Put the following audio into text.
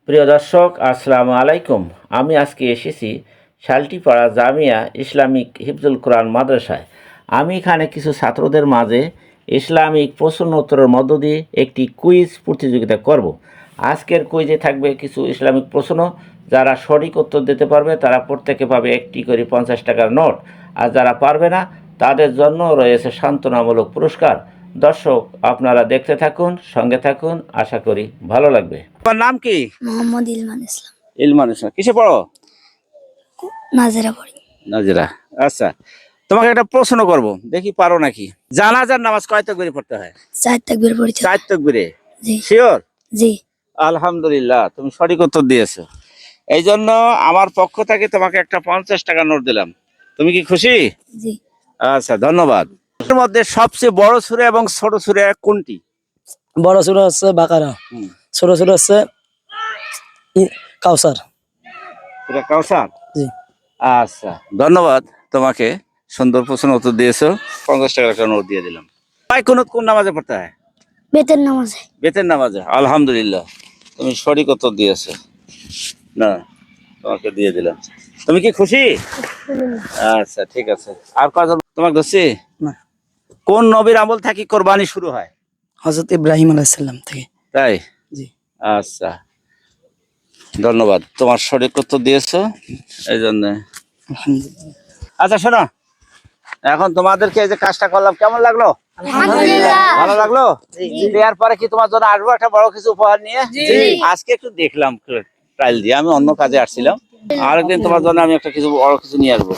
প্রিয় দর্শক, আসসালামু আলাইকুম। আমি আজকে এসেছি শালটিপাড়া জামিয়া ইসলামিক হিফজুল কোরআন মাদ্রাসায়। আমি এখানে কিছু ছাত্রদের মাঝে ইসলামিক প্রশ্ন উত্তরের মধ্য দিয়ে একটি কুইজ প্রতিযোগিতা করব। আজকের কুইজে থাকবে কিছু ইসলামিক প্রশ্ন। যারা সঠিক উত্তর দিতে পারবে তারা প্রত্যেকে পাবে একটি করে 50 টাকার নোট, আর যারা পারবে না তাদের জন্য রয়েছে সান্ত্বনামূলক পুরস্কার। দর্শক, আপনারা দেখতে থাকুন, সঙ্গে থাকুন, আশা করি ভালো লাগবে। তোমার নাম কি? মোহাম্মদ ইলমান ইসলাম। ইলমান ইসলাম। কিসে পড়ো? নাজেরা পড়ি। নাজিরা। আচ্ছা, তোমাকে একটা প্রশ্ন করব, দেখি পারো নাকি। জানাজার নামাজ কয় তাকবীরে পড়তে হয়? 4 তাকবীর পড়তে। 4 তাকবীরে। জি শিওর? জি আলহামদুলিল্লাহ, তুমি সঠিক উত্তর দিয়েছো। এই জন্য আমার পক্ষ থেকে তোমাকে একটা 50 টাকা নোট দিলাম। তুমি কি খুশি? জি। আচ্ছা, ধন্যবাদ। এর মধ্যে সবচেয়ে বড় সূরা এবং ছোট সূরা কোনটি? বড় সূরা হচ্ছে বাকারা, ছোট সূরা হচ্ছে কাউসার। সূরা কাউসার। জি। আচ্ছা, ধন্যবাদ তোমাকে, সুন্দর প্রশ্ন উত্তর দিয়েছো। 50 টাকার একটা নোট দিয়ে দিলাম। ভাই, কোন নামাজে পড়তে হয়? বেতের নামাজে। বেতের নামাজে। আলহামদুলিল্লাহ, তুমি সঠিক উত্তর দিয়েছো। না, তোমাকে দিয়ে দিলাম। তুমি কি খুশি? আচ্ছা, ঠিক আছে। আর কজন তোমাকে ধরছি? না। কোন নবীর আমল থেকে কোরবানি শুরু হয়? হযরত ইব্রাহিম আলাইহিস সালাম থেকে। তাই? জি। আচ্ছা, ধন্যবাদ, তোমার সঠিক উত্তর দিয়েছো এই জন্য। আলহামদুলিল্লাহ। আচ্ছা শোনো, এখন তোমাদেরকে এই যে কাজটা করলাম কেমন লাগলো? ভালো লাগলো? দেওয়ার পরে কি তোমার জন্য আসবো একটা বড় কিছু উপহার নিয়ে? আজকে একটু দেখলাম ট্রায়াল দিয়ে, আমি অন্য কাজে আসছিলাম। আরেকদিন তোমার জন্য আমি একটা কিছু বড় কিছু নিয়ে আসবো।